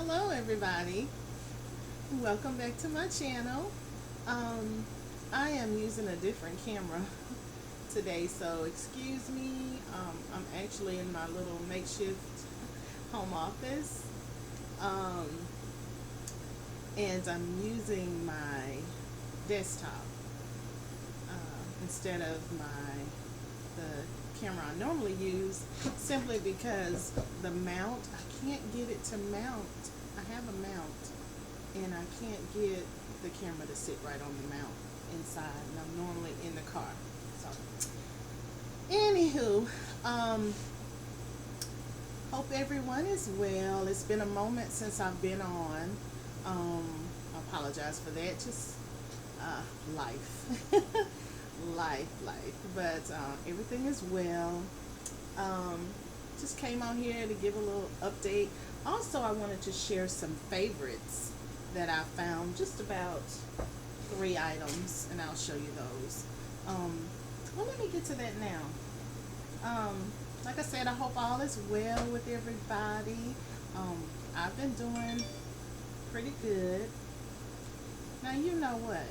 Hello everybody, welcome back to my channel. um, I am using a different camera today, so excuse me. I'm actually in my little makeshift home office, um, and I'm using my desktop instead of the camera I normally use, simply because the mount, I can't get it to mount. I have a mount and I can't get the camera to sit right on the mount inside, and I'm normally in the car. So anywho, um hope everyone is well. It's been a moment since I've been on. um I apologize for that. Just life. life, but everything is well. um just came on here to give a little update. Also, I wanted to share some favorites that I found, just about 3 items, and I'll show you those. um well, let me get to that now. um like I said, I hope all is well with everybody. I've been doing pretty good. Now, you know what,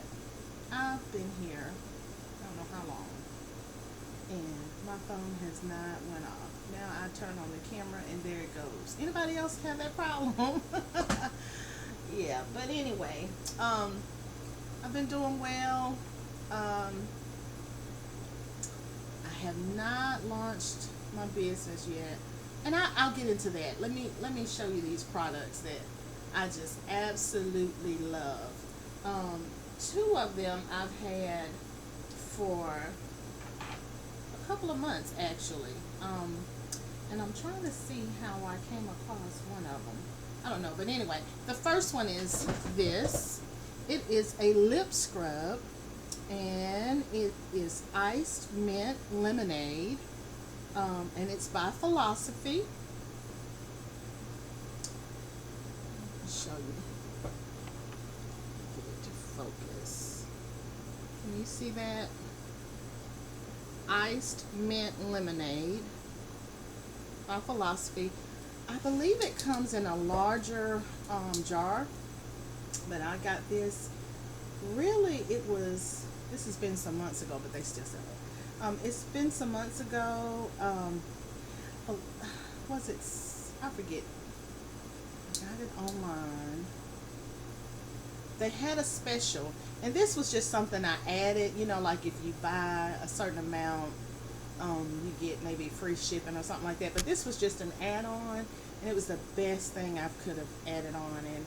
I've been here, I don't know how long, and my phone has not went off. Now I turn on the camera and there it goes. Anybody else have that problem? Yeah, but anyway, um, I've been doing well. I have not launched my business yet, and I'll get into that. Let me show you these products that I just absolutely love. Um, Two of them I've had for a couple of months, actually. And I'm trying to see how I came across one of them. I don't know, but anyway, the first one is this. It is a lip scrub, and it is iced mint lemonade, and it's by Philosophy. I'll show you. Get it to focus. Can you see that? Iced mint lemonade by Philosophy. I believe it comes in a larger jar, but I got this. Really, this has been some months ago, but they still sell it. It's been some months ago. Oh, was it? I forget. I got it online. They had a special, and this was just something I added. Like if you buy a certain amount, you get maybe free shipping or something like that. But this was just an add-on, and it was the best thing I could have added on. And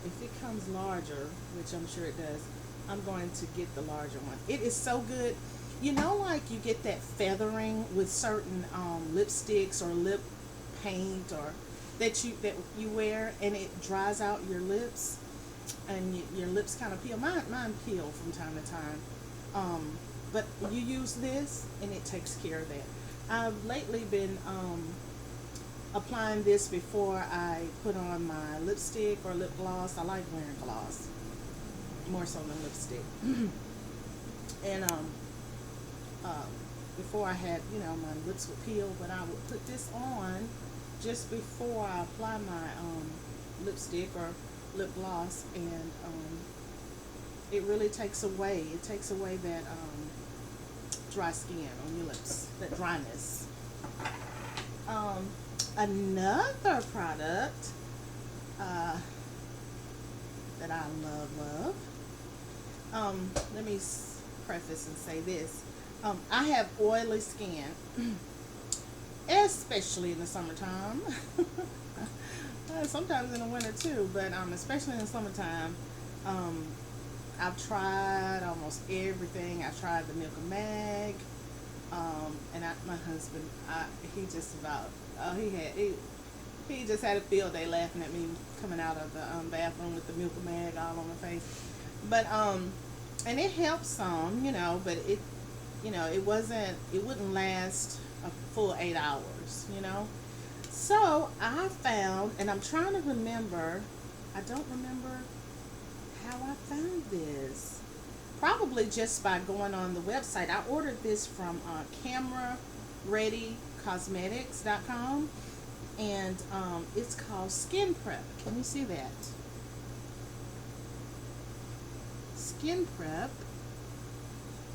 if it comes larger, which I'm sure it does, I'm going to get the larger one. It is so good. Like you get that feathering with certain lipsticks or lip paint, or that you wear, and it dries out your lips, and your lips kind of peel. Mine peel from time to time. But you use this, and it takes care of that. I've lately been applying this before I put on my lipstick or lip gloss. I like wearing gloss more so than lipstick. And uh, before I had, my lips would peel, but I would put this on just before I apply my lipstick or lip gloss, and it really takes away. It takes away that dry skin on your lips, that dryness. Um, Another product that I love. Let me preface and say this. I have oily skin, especially in the summertime. Sometimes in the winter too, but especially in the summertime. Um, I've tried almost everything. I tried the Milk and Mag, and my husband, he just about, he just had a field day laughing at me coming out of the bathroom with the Milk and Mag all on my face. But and it helps some, but it wouldn't last a full 8 hours. So I found, and I'm trying to remember. I don't remember how I found this. Probably just by going on the website. I ordered this from CameraReadyCosmetics.com, and it's called Skin Prep. Can you see that? Skin Prep,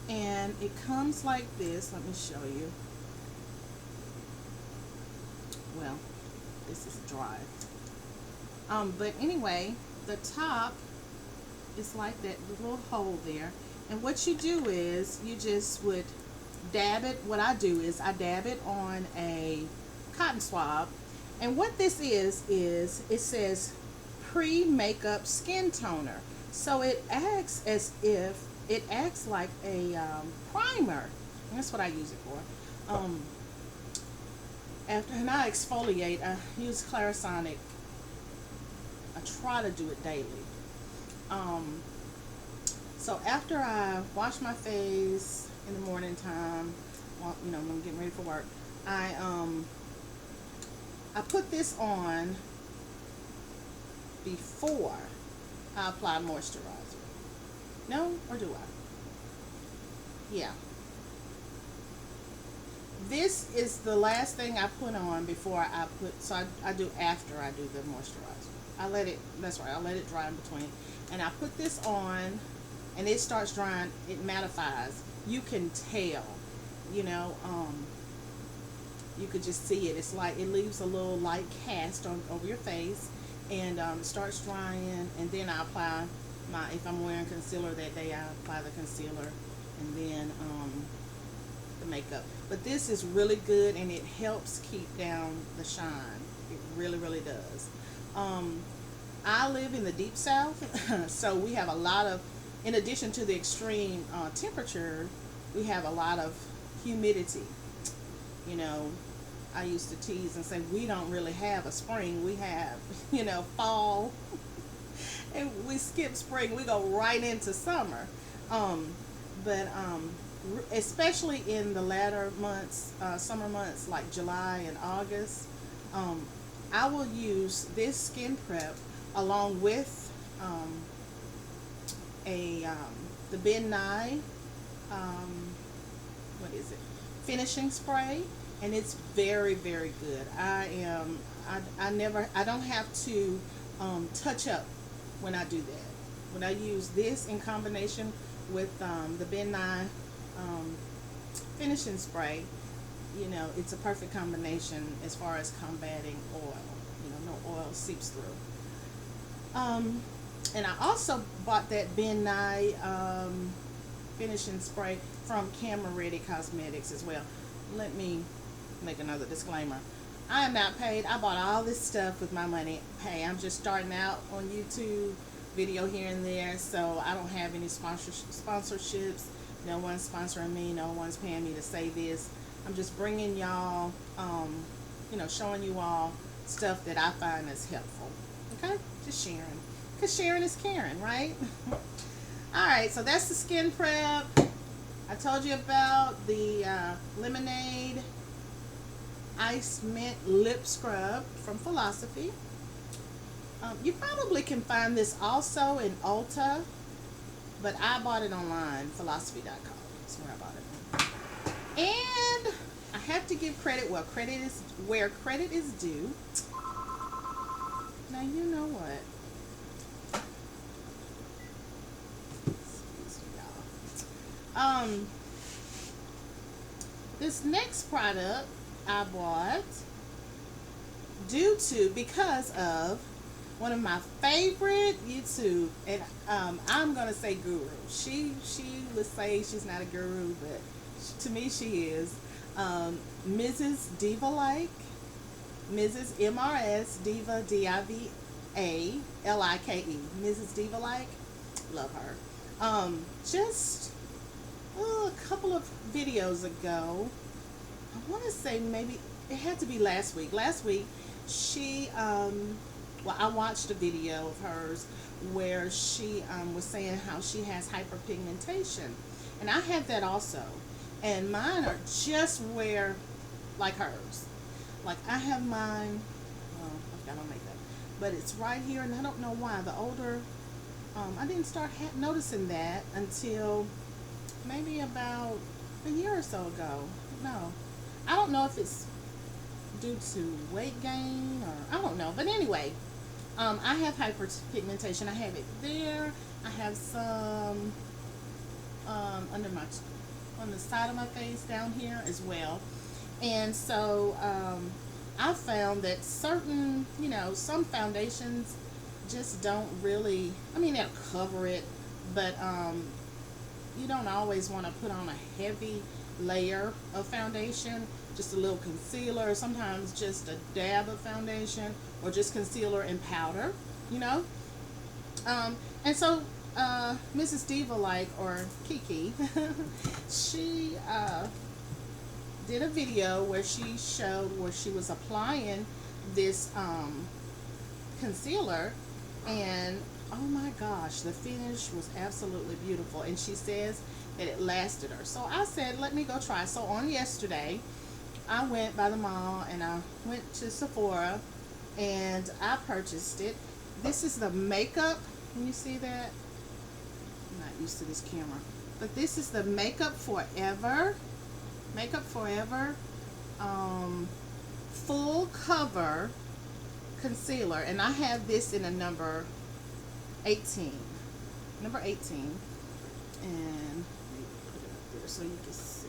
and it comes like this. Let me show you. Well, this is dry. But anyway, the top is like that little hole there, and what you do is you just would dab it. What I do is I dab it on a cotton swab, and what this is it says pre-makeup skin toner. So it acts as if it acts like a primer. That's what I use it for. After and I exfoliate, I use Clarisonic. I try to do it daily. So after I wash my face in the morning time, when I'm getting ready for work, I put this on before I apply moisturizer. No, or do I? Yeah. This is the last thing I put on before I put, so I do after I do the moisturizer. I let it, that's right, I let it dry in between. And I put this on, and it starts drying, it mattifies. You can tell, you know, you could just see it. It's like, it leaves a little light cast over your face, and it starts drying, and then I apply if I'm wearing concealer that day, I apply the concealer, and then the makeup. But this is really good, and it helps keep down the shine. It really, really does. I live in the deep south, so we have a lot of, in addition to the extreme temperature, we have a lot of humidity. You know, I used to tease and say we don't really have a spring. We have, fall, and we skip spring. We go right into summer. But especially in the latter months, summer months like July and August, I will use this Skin Prep along with the Ben Nye, what is it, finishing spray, and it's very, very good. I don't have to touch up when I do that. When I use this in combination with the Ben Nye finishing spray, it's a perfect combination as far as combating oil. No oil seeps through. And I also bought that Ben Nye finishing spray from Camera Ready Cosmetics as well. Let me make another disclaimer. I am not paid. I bought all this stuff with my money. Hey, I'm just starting out on YouTube, video here and there, so I don't have any sponsorships. No one's sponsoring me. No one's paying me to say this. I'm just bringing y'all, showing you all stuff that I find is helpful. Okay? Just sharing. Because sharing is caring, right? Alright, so that's the Skin Prep. I told you about the Lemonade Ice Mint Lip Scrub from Philosophy. You probably can find this also in Ulta, but I bought it online, philosophy.com. That's where I bought it. And I have to give credit, well, credit is where credit is due. Now, you know what? Excuse me, y'all. This next product I bought because of one of my favorite YouTube, and I'm gonna say guru. She would say she's not a guru, but to me she is. Mrs. Diva Like, Mrs. MRS Diva DIVA LIKE, Mrs. Diva Like, love her. Just a couple of videos ago, I want to say maybe it had to be last week. Last week, she I watched a video of hers where she was saying how she has hyperpigmentation, and I have that also, and mine are just where, like hers. Like I have mine, I've got on makeup, but it's right here, and I don't know why. The older, I didn't start noticing that until maybe about a year or so ago. No, I don't know if it's due to weight gain, or I don't know. But anyway, I have hyperpigmentation. I have it there. I have some under my on the side of my face down here as well. And so I found that certain, some foundations just don't really, I mean, they'll cover it, but you don't always want to put on a heavy layer of foundation. Just a little concealer, sometimes just a dab of foundation, or just concealer and powder, you know. And so Mrs. Diva, or Kiki, she did a video where she showed where she was applying this concealer, and oh my gosh, the finish was absolutely beautiful, and she says that it lasted her. So I said, let me go try. So on yesterday, I went by the mall and I went to Sephora and I purchased it. This is the Makeup. Can you see that? I'm not used to this camera. But this is the Makeup Forever. Makeup Forever full cover concealer. And I have this in a number 18. Number 18. And let me put it up there so you can see.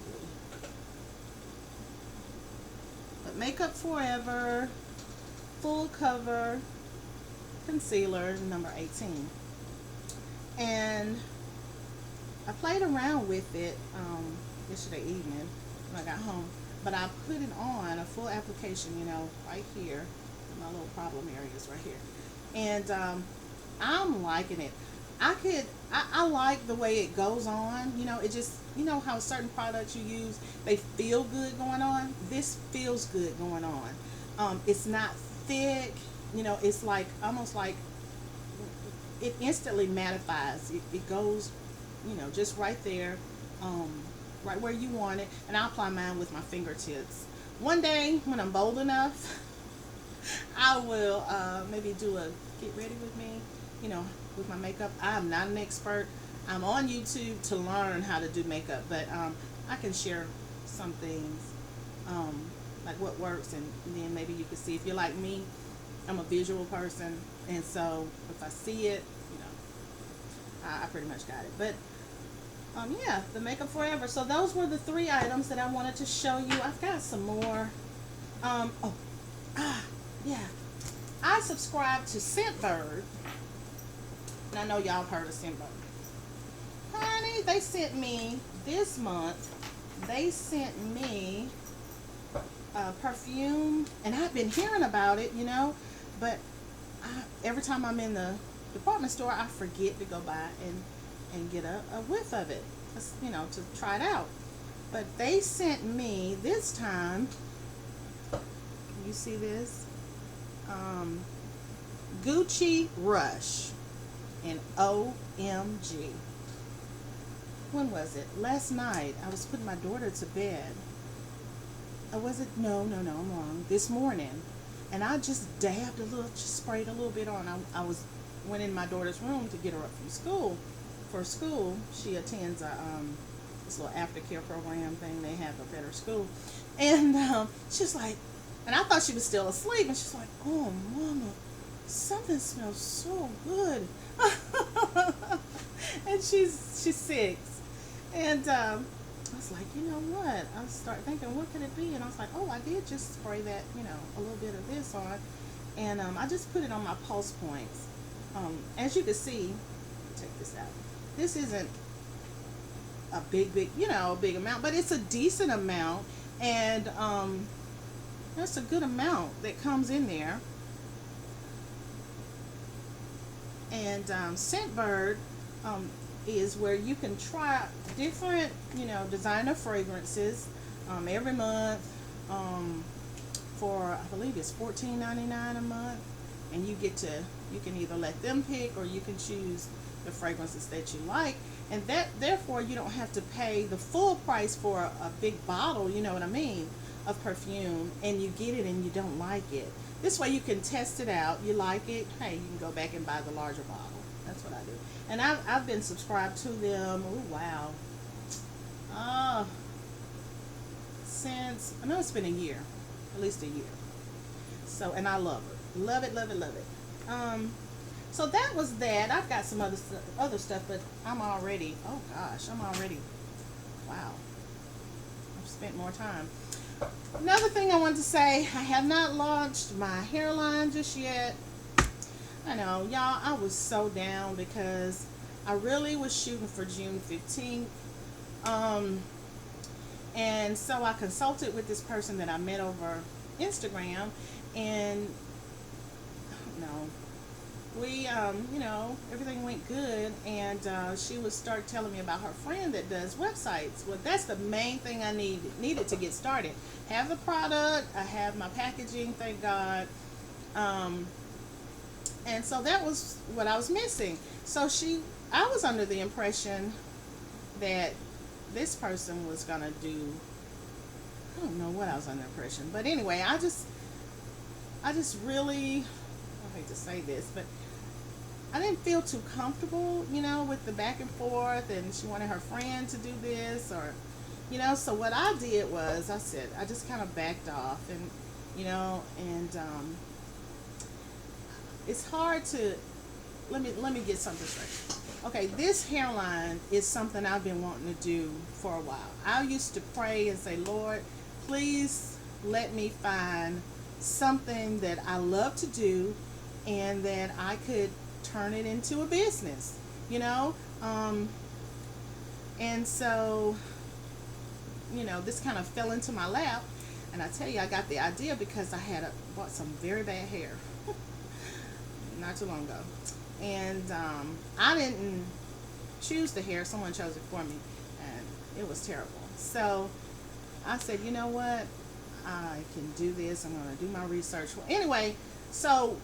But Makeup Forever full cover concealer number 18. And I played around with it yesterday evening when I got home, but I put it on a full application, right here, my little problem areas right here, and I'm liking it. I like the way it goes on. It just, how certain products you use, they feel good going on. This feels good going on. It's not thick. It's like almost like it instantly mattifies. It goes, just right there, right where you want it. And I apply mine with my fingertips. One day when I'm bold enough, I will maybe do a get ready with me, with my makeup. I'm not an expert. I'm on YouTube to learn how to do makeup, but I can share some things, like what works, and then maybe you can see. If you're like me, I'm a visual person, and so if I see it, I pretty much got it. But yeah, the Makeup Forever. So those were the 3 items that I wanted to show you. I've got some more. Yeah, I subscribe to Scentbird, and I know y'all have heard of Scentbird. Honey, they sent me this month. They sent me perfume, and I've been hearing about it, but every time I'm in the department store, I forget to go by and get a whiff of it, to try it out. But they sent me this time, you see this, Gucci Rush, and OMG. When was it? Last night. I was putting my daughter to bed. Was it? No, I'm wrong. This morning. And I just dabbed a little, just sprayed a little bit on. I went in my daughter's room to get her up from school. For school, she attends this little aftercare program thing they have up at her school. And she's like, and I thought she was still asleep, and she's like, oh, Mama, something smells so good. And she's 6. And I was like, you know what? I started thinking, what could it be? And I was like, oh, I did just spray that, a little bit of this on. And I just put it on my pulse points. As you can see, check this out. This isn't a big, big amount, but it's a decent amount. And that's a good amount that comes in there. And Scentbird is where you can try different, designer fragrances every month for, I believe it's $14.99 a month, and you can either let them pick, or you can choose the fragrances that you like, and therefore you don't have to pay the full price for a big bottle, you know what I mean, of perfume, and you get it and you don't like it. This way you can test it out. You like it, hey, you can go back and buy the larger bottle. That's what I do. And I've been subscribed to them, oh wow, since, I know it's been a year, at least a year. So, and I love her. Love it, love it, love it. So that was that. I've got some other stuff, but I'm already, oh gosh, I'm already, wow. I've spent more time. Another thing I wanted to say, I have not launched my hairline just yet. I know, y'all, I was so down because I really was shooting for June 15th. Um, and so I consulted with this person that I met over Instagram, and I don't know, we, everything went good, and she would start telling me about her friend that does websites. Well, that's the main thing I needed to get started. Have the product, I have my packaging, thank God. Um, and so that was what I was missing. So I was under the impression that this person was gonna do. I don't know what I was under the impression, but anyway, I just really, I hate to say this, but I didn't feel too comfortable, with the back and forth, and she wanted her friend to do this, or, so what I did was, I just kind of backed off, and, and it's hard to, let me get something straight. Okay, this hairline is something I've been wanting to do for a while. I used to pray and say, Lord, please let me find something that I love to do and that I could turn it into a business, and so, this kind of fell into my lap, and I tell you, I got the idea because I had bought some very bad hair not too long ago, and I didn't choose the hair, someone chose it for me, and it was terrible. So I said, you know what, I can do this, I'm going to do my research. Well, anyway, so,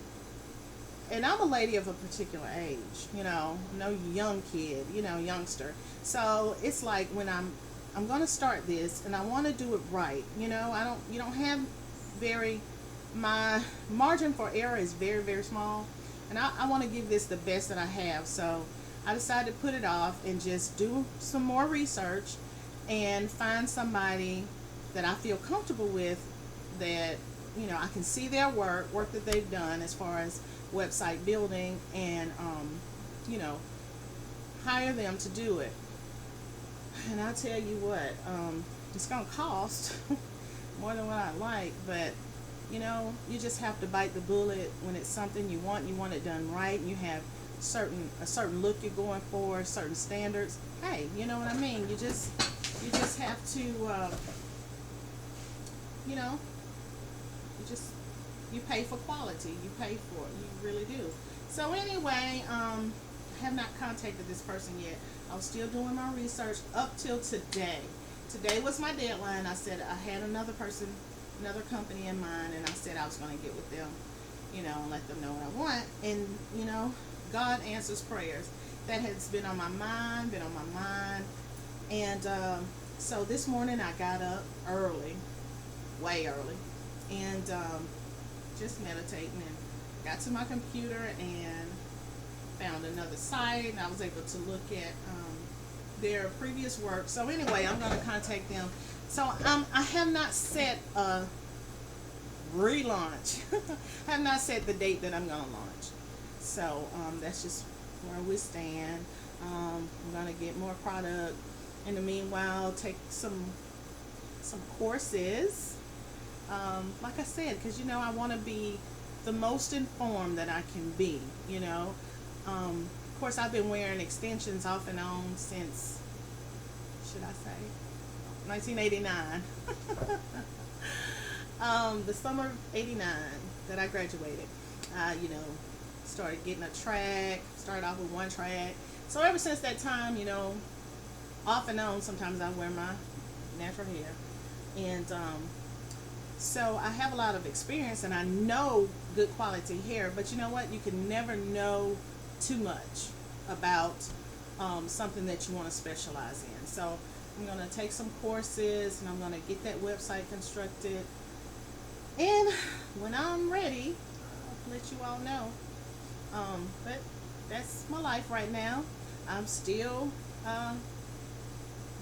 and I'm a lady of a particular age, no young kid, youngster. So it's like when I'm going to start this and I want to do it right, you don't have my margin for error is very, very small, and I want to give this the best that I have. So I decided to put it off and just do some more research and find somebody that I feel comfortable with, that I can see their work that they've done as far as website building, and hire them to do it. And I'll tell you what, it's gonna cost more than what I like, but you just have to bite the bullet when it's something you want it done right, and you have a certain look you're going for, certain standards. Hey, you know what I mean? You just have to you pay for quality. You pay for it. You really do. So anyway, I have not contacted this person yet. I was still doing my research up till today. Today was my deadline. I said I had another company in mind, and I said I was going to get with them, and let them know what I want. And, God answers prayers. That has been on my mind, And so this morning I got up early, way early, and just meditating, and got to my computer and found another site, and I was able to look at their previous work. So anyway, I'm going to contact them. So I have not set a relaunch. I have not set the date that I'm going to launch. So that's just where we stand. I'm going to get more product. In the meanwhile, take some courses. Like I said, because I want to be the most informed that I can be. Of course, I've been wearing extensions off and on since, should I say, 1989. The summer of '89 that I graduated. Started getting a track. Started off with one track. So ever since that time, off and on, sometimes I wear my natural hair, and so I have a lot of experience, and I know good quality hair. But you know what? You can never know too much about something that you want to specialize in. So I'm going to take some courses, and I'm going to get that website constructed. And when I'm ready, I'll let you all know. But that's my life right now. I'm still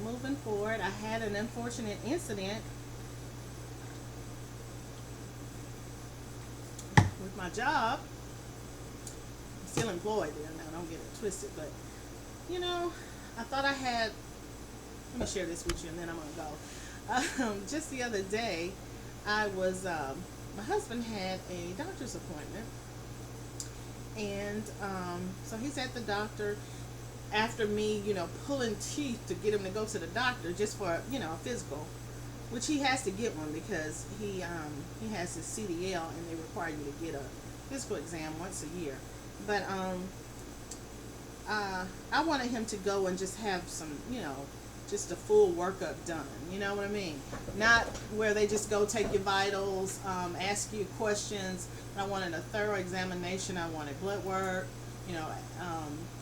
moving forward. I had an unfortunate incident with my job. I'm still employed there now, don't get it twisted, but you know, I thought I had, let me share this with you and then I'm gonna go. Just the other day, I was, my husband had a doctor's appointment, and so he's at the doctor after me, pulling teeth to get him to go to the doctor just for, a physical, which he has to get one because he has his CDL and they require you to get a physical exam once a year. But I wanted him to go and just have some, just a full workup done. You know what I mean? Not where they just go take your vitals, ask you questions. I wanted a thorough examination. I wanted blood work,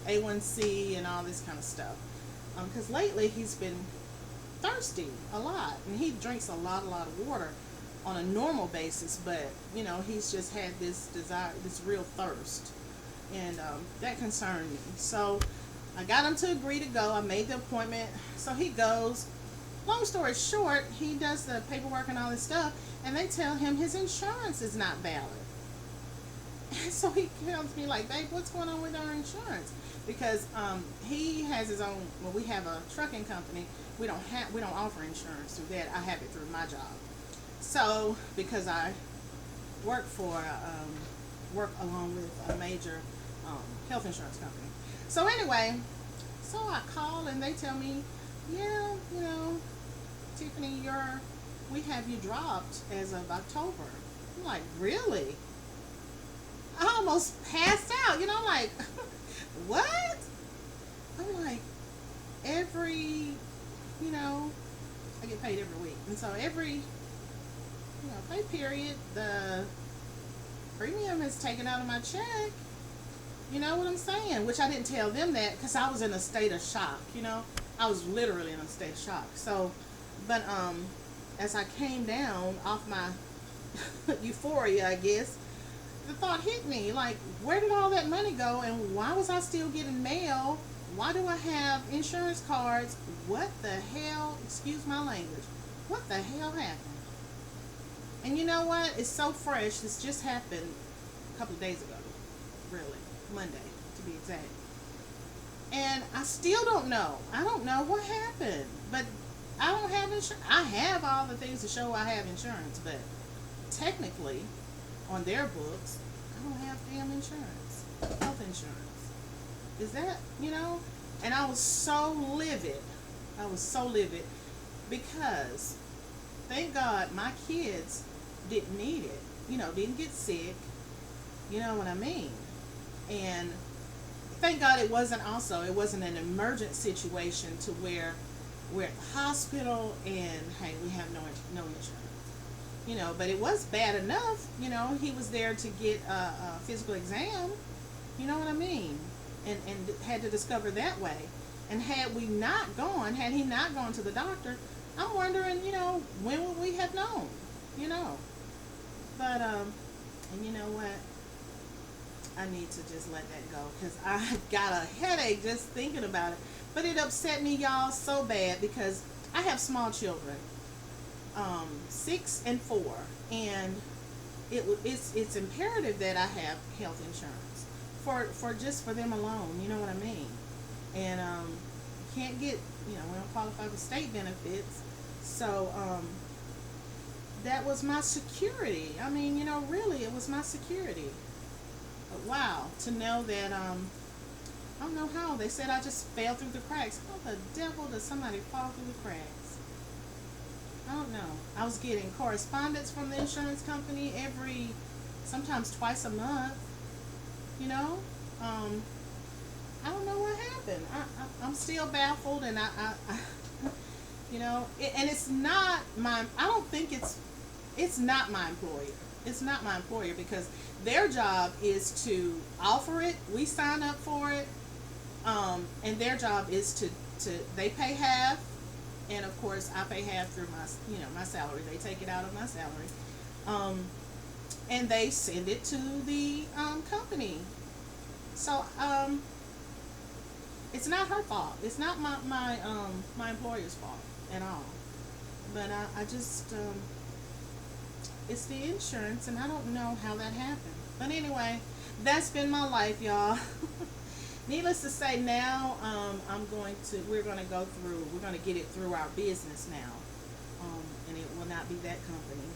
A1C and all this kind of stuff. Because lately he's been thirsty a lot, and he drinks a lot of water on a normal basis, but he's just had this desire, this real thirst, and that concerned me. So I got him to agree to go. I made the appointment, so he goes. Long story short, he does the paperwork and all this stuff, and they tell him his insurance is not valid. So he tells me like, babe, what's going on with our insurance? Because he has his own. Well, we have a trucking company. We don't offer insurance through that. I have it through my job. So because I work along with a major health insurance company. So anyway, so I call and they tell me, yeah, Tiffany, we have you dropped as of October. I'm like, really? I almost passed out, like, what? I'm like, I get paid every week. And so every, pay period, the premium is taken out of my check. You know what I'm saying? Which I didn't tell them that because I was in a state of shock, I was literally in a state of shock. So, but as I came down off my euphoria, I guess, the thought hit me, like, where did all that money go, and why was I still getting mail? Why do I have insurance cards? What the hell, excuse my language, what the hell happened? And you know what? It's so fresh. This just happened a couple of days ago, really, Monday, to be exact. And I still don't know. I don't know what happened, but I don't have insurance. I have all the things to show I have insurance, but technically, on their books, I don't have damn insurance, health insurance. Is that, And I was so livid. Because, thank God, my kids didn't need it. Didn't get sick. You know what I mean? And thank God it wasn't an emergent situation to where we're at the hospital and, hey, we have no insurance. But it was bad enough, he was there to get a physical exam, you know what I mean, and had to discover that way. And had he not gone to the doctor, I'm wondering, when would we have known, but, and you know what, I need to just let that go, because I got a headache just thinking about it, but it upset me, y'all, so bad, because I have small children, 6 and 4, and it's imperative that I have health insurance for them alone. You know what I mean? And can't get, we don't qualify for state benefits, so that was my security. I mean, really, it was my security. But wow, to know that I don't know how they said I just fell through the cracks. How the devil does somebody fall through the cracks? I don't know. I was getting correspondence from the insurance company sometimes twice a month. I don't know what happened. I'm still baffled, and and it's not my. I don't think it's not my employer. It's not my employer, because their job is to offer it. We sign up for it, and their job is to they pay half. And of course, I pay half through my salary. They take it out of my salary, and they send it to the company. So it's not her fault. It's not my employer's fault at all. But I just it's the insurance, and I don't know how that happened. But anyway, that's been my life, y'all. Needless to say, now we're going to go through, we're going to get it through our business now. And it will not be that company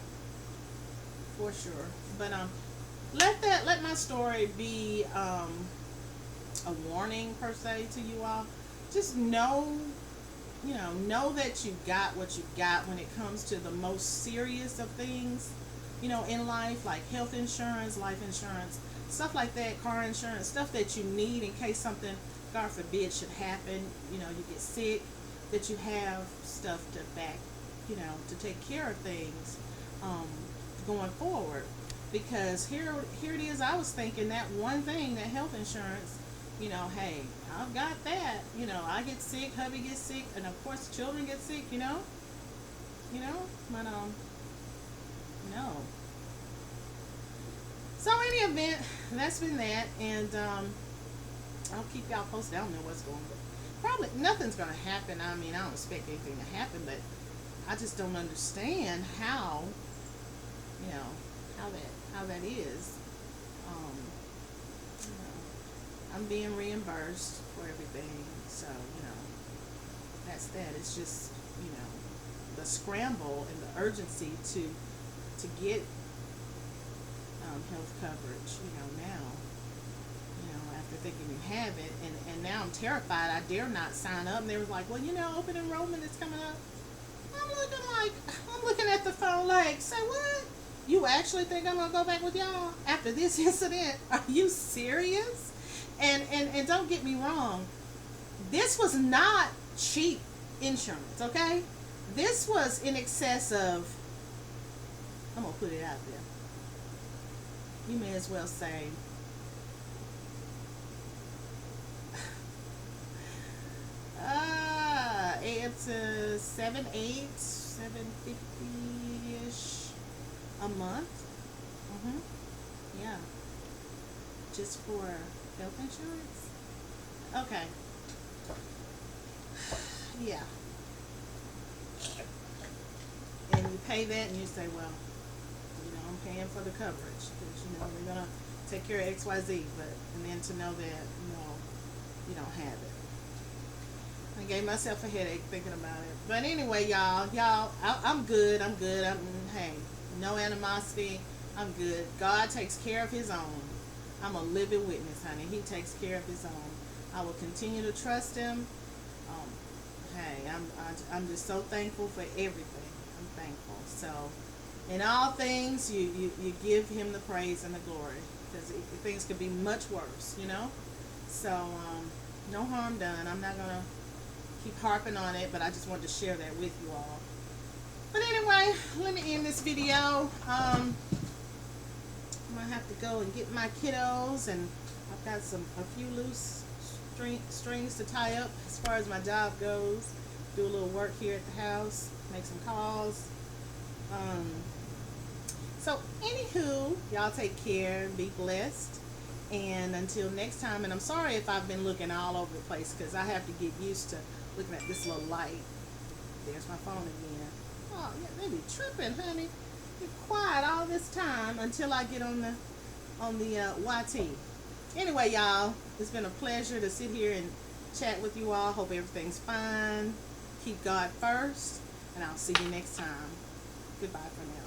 for sure. But let my story be a warning per se to you all. Just know that you got what you got when it comes to the most serious of things, in life, like health insurance, life insurance, stuff like that, car insurance, stuff that you need in case something, God forbid, should happen. You get sick, that you have stuff to back, to take care of things going forward. Because here it is, I was thinking that one thing, that health insurance, hey, I've got that. I get sick, hubby gets sick, and of course children get sick, but no. So any event, that's been that, and I'll keep y'all posted. I don't know what's going on. Probably nothing's gonna happen. I mean, I don't expect anything to happen, but I just don't understand how, how that is. I'm being reimbursed for everything, so that's that. It's just the scramble and the urgency to get health coverage. Now after thinking you have it, and now I'm terrified. I dare not sign up. And they was like, well, open enrollment is coming up. I'm looking at the phone like, say what? You actually think I'm gonna go back with y'all after this incident? Are you serious? And don't get me wrong, this was not cheap insurance, okay? This was in excess of, I'm gonna put it out there, you may as well say it's a 750-ish a month. Yeah, just for health insurance. Okay. Yeah. And you pay that, and you say, well, I'm paying for the coverage because we're gonna take care of XYZ, and then to know that you don't have it. I gave myself a headache thinking about it. But anyway, y'all, I'm good. Hey, no animosity. I'm good. God takes care of His own. I'm a living witness, honey. He takes care of His own. I will continue to trust Him. Hey, I'm just so thankful for everything. I'm thankful. So, in all things, you give Him the praise and the glory, because things could be much worse, So, no harm done. I'm not gonna keep harping on it, but I just wanted to share that with you all. But anyway, let me end this video. I'm gonna have to go and get my kiddos, and I've got a few loose strings to tie up as far as my job goes. Do a little work here at the house, make some calls. So anywho, y'all take care and be blessed. And until next time, and I'm sorry if I've been looking all over the place, because I have to get used to looking at this little light. There's my phone again. Oh, yeah, they be tripping, honey. Be quiet all this time until I get on the YT. Anyway, y'all, it's been a pleasure to sit here and chat with you all. Hope everything's fine. Keep God first, and I'll see you next time. Goodbye for now.